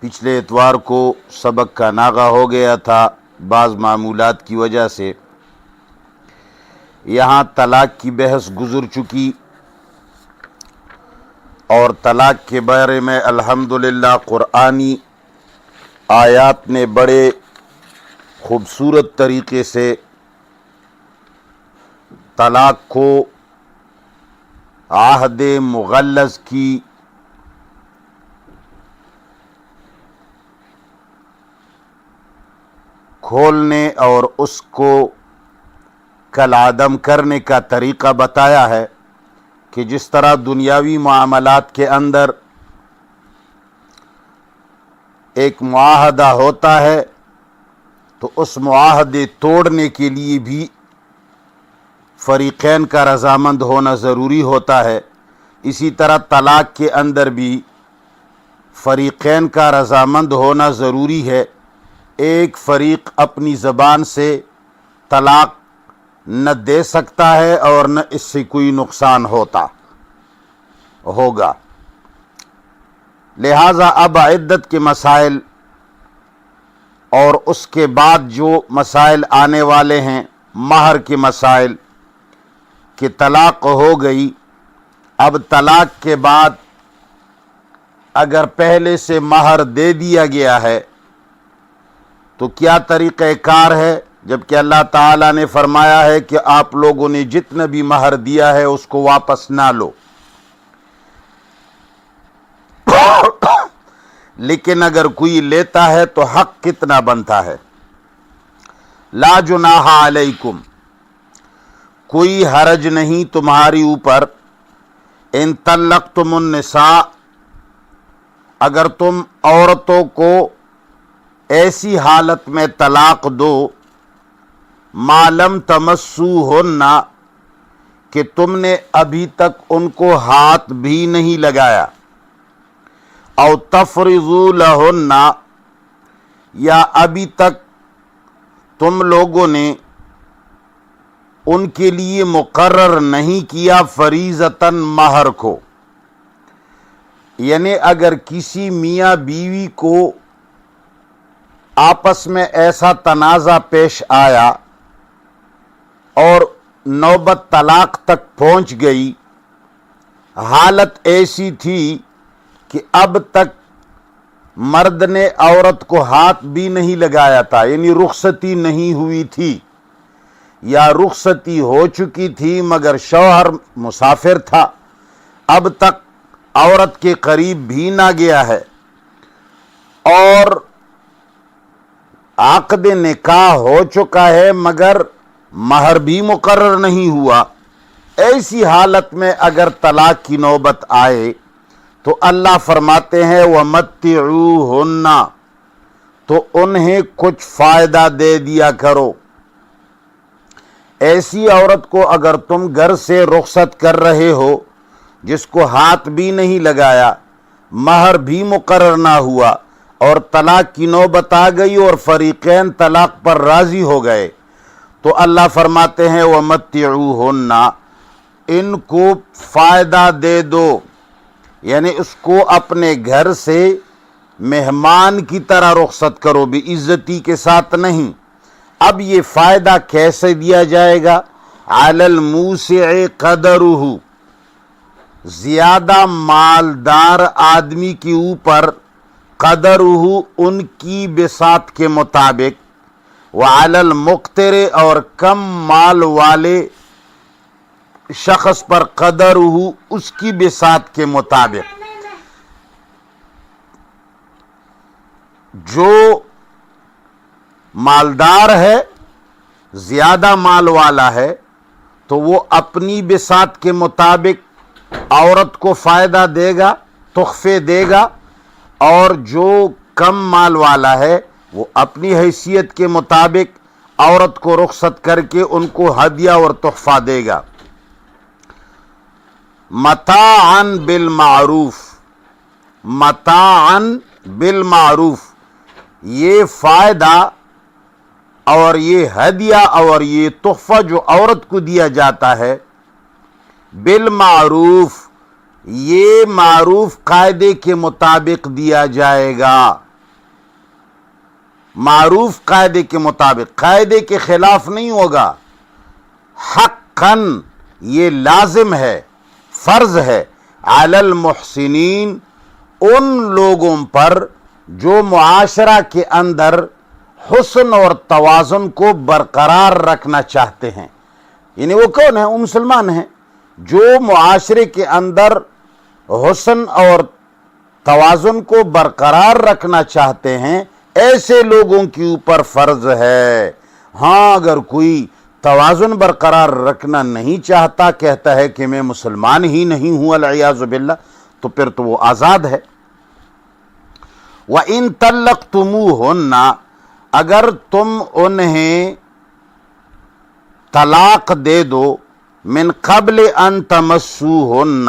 پچھلے اتوار کو سبق کا ناغہ ہو گیا تھا بعض معمولات کی وجہ سے۔ یہاں طلاق کی بحث گزر چکی اور طلاق کے بارے میں الحمدللہ قرآنی آیات نے بڑے خوبصورت طریقے سے طلاق کو عہد مغلظ کی کھولنے اور اس کو کالعدم کرنے کا طریقہ بتایا ہے کہ جس طرح دنیاوی معاملات کے اندر ایک معاہدہ ہوتا ہے تو اس معاہدے توڑنے کے لیے بھی فریقین کا رضامند ہونا ضروری ہوتا ہے، اسی طرح طلاق کے اندر بھی فریقین کا رضامند ہونا ضروری ہے۔ ایک فریق اپنی زبان سے طلاق نہ دے سکتا ہے اور نہ اس سے کوئی نقصان ہوگا۔ لہٰذا اب عدت کے مسائل اور اس کے بعد جو مسائل آنے والے ہیں، مہر کے مسائل کہ طلاق ہو گئی، اب طلاق کے بعد اگر پہلے سے مہر دے دیا گیا ہے تو کیا طریقہ کار ہے، جبکہ اللہ تعالیٰ نے فرمایا ہے کہ آپ لوگوں نے جتنا بھی مہر دیا ہے اس کو واپس نہ لو۔ لیکن اگر کوئی لیتا ہے تو حق کتنا بنتا ہے؟ لا جناح علیکم، کوئی حرج نہیں تمہاری اوپر، ان طلقتم النساء، اگر تم عورتوں کو ایسی حالت میں طلاق دو ما لم تمسوہن، کہ تم نے ابھی تک ان کو ہاتھ بھی نہیں لگایا، او تفرضوا لہن، یا ابھی تک تم لوگوں نے ان کے لیے مقرر نہیں کیا فریضتاً مہر کو۔ یعنی اگر کسی میاں بیوی کو آپس میں ایسا تنازع پیش آیا اور نوبت طلاق تک پہنچ گئی، حالت ایسی تھی کہ اب تک مرد نے عورت کو ہاتھ بھی نہیں لگایا تھا، یعنی رخصتی نہیں ہوئی تھی، یا رخصتی ہو چکی تھی مگر شوہر مسافر تھا، اب تک عورت کے قریب بھی نہ گیا ہے، اور عقد نکاح ہو چکا ہے مگر مہر بھی مقرر نہیں ہوا، ایسی حالت میں اگر طلاق کی نوبت آئے تو اللہ فرماتے ہیں وَمَتِّعُوهُنَّ، تو انہیں کچھ فائدہ دے دیا کرو۔ ایسی عورت کو اگر تم گھر سے رخصت کر رہے ہو جس کو ہاتھ بھی نہیں لگایا، مہر بھی مقرر نہ ہوا، اور طلاق کی نوبت آ گئی اور فریقین طلاق پر راضی ہو گئے، تو اللہ فرماتے ہیں وَمَتِّعُوهُنَّ، ان کو فائدہ دے دو، یعنی اس کو اپنے گھر سے مہمان کی طرح رخصت کرو، بے عزتی کے ساتھ نہیں۔ اب یہ فائدہ کیسے دیا جائے گا؟ علی الموسع قدرہ، زیادہ مالدار آدمی کے اوپر قدرہ، ان کی بساط کے مطابق، وعلی المقتر، اور کم مال والے شخص پر قدرہ، اس کی بساط کے مطابق۔ جو مالدار ہے، زیادہ مال والا ہے، تو وہ اپنی بساط کے مطابق عورت کو فائدہ دے گا، تحفے دے گا، اور جو کم مال والا ہے وہ اپنی حیثیت کے مطابق عورت کو رخصت کر کے ان کو ہدیہ اور تحفہ دے گا۔ متاعاً بالمعروف، متاعاً بالمعروف، یہ فائدہ اور یہ ہدیہ اور یہ تحفہ جو عورت کو دیا جاتا ہے بالمعروف، یہ معروف قاعدے کے مطابق دیا جائے گا۔ معروف قاعدے کے مطابق، قاعدے کے خلاف نہیں ہوگا، حقاً یہ لازم ہے، فرض ہے، علی المحسنین، ان لوگوں پر جو معاشرہ کے اندر حسن اور توازن کو برقرار رکھنا چاہتے ہیں. یعنی وہ کون ہیں؟ وہ مسلمان ہیں جو معاشرے کے اندر حسن اور توازن کو برقرار رکھنا چاہتے ہیں، ایسے لوگوں کے اوپر فرض ہے. ہاں اگر کوئی توازن برقرار رکھنا نہیں چاہتا، کہتا ہے کہ میں مسلمان ہی نہیں ہوں والعیاذ باللہ، تو پھر تو وہ آزاد ہے. وَإِن طَلَّقْتُمُوهُنَّ، اگر تم انہیں طلاق دے دو، من قبل ان تمسوهن،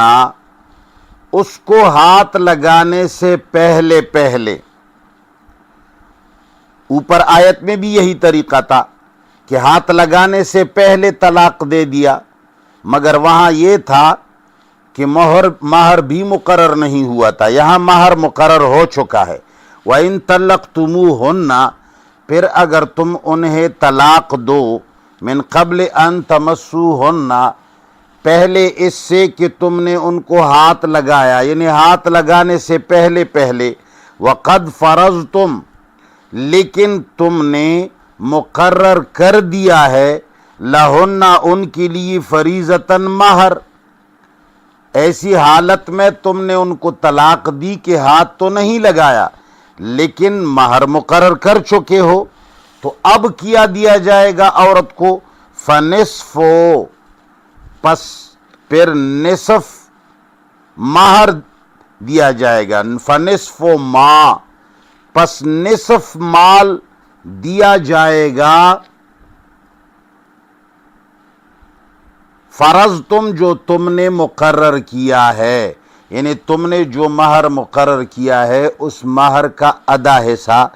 اس کو ہاتھ لگانے سے پہلے پہلے. اوپر آیت میں بھی یہی طریقہ تھا کہ ہاتھ لگانے سے پہلے طلاق دے دیا، مگر وہاں یہ تھا کہ مہر بھی مقرر نہیں ہوا تھا. یہاں مہر مقرر ہو چکا ہے. وَإِن طَلَّقْتُمُوهُنَّ، پھر اگر تم انہیں طلاق دو، من قبل ان تمسوهن، پہلے اس سے کہ تم نے ان کو ہاتھ لگایا، یعنی ہاتھ لگانے سے پہلے پہلے. وَقَدْ فَرَضْتُمْ، لیکن تم نے مقرر کر دیا ہے، لہن، ان کے لیے، فریضتاً، مہر. ایسی حالت میں تم نے ان کو طلاق دی کہ ہاتھ تو نہیں لگایا لیکن مہر مقرر کر چکے ہو، تو اب کیا دیا جائے گا عورت کو؟ فنصف، پس پھر نصف مہر دیا جائے گا. فنصف ما، پس نصف مال دیا جائے گا. فرض تم، جو تم نے مقرر کیا ہے، یعنی تم نے جو مہر مقرر کیا ہے اس مہر کا آدھا حصہ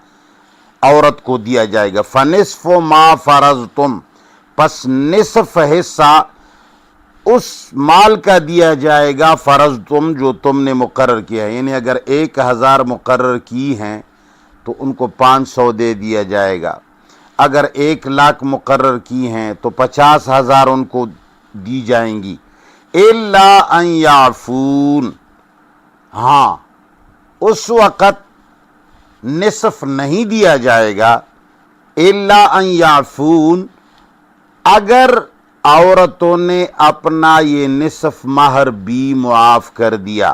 عورت کو دیا جائے گا. فنصف ما فرضتم، پس نصف حصہ اس مال کا دیا جائے گا، فرضتم، جو تم نے مقرر کیا ہے. یعنی اگر 1000 مقرر کی ہیں تو ان کو 500 دے دیا جائے گا. اگر 1,00,000 مقرر کی ہیں تو 50,000 ان کو دی جائیں گی. الا ان یعفون، ہاں اس وقت نصف نہیں دیا جائے گا. الا ان یعفون، اگر عورتوں نے اپنا یہ نصف مہر بھی معاف کر دیا.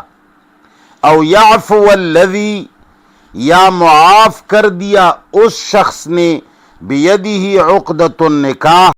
او یعفو الذی، یا معاف کر دیا اس شخص نے، بیدہ عقدۃ النکاح،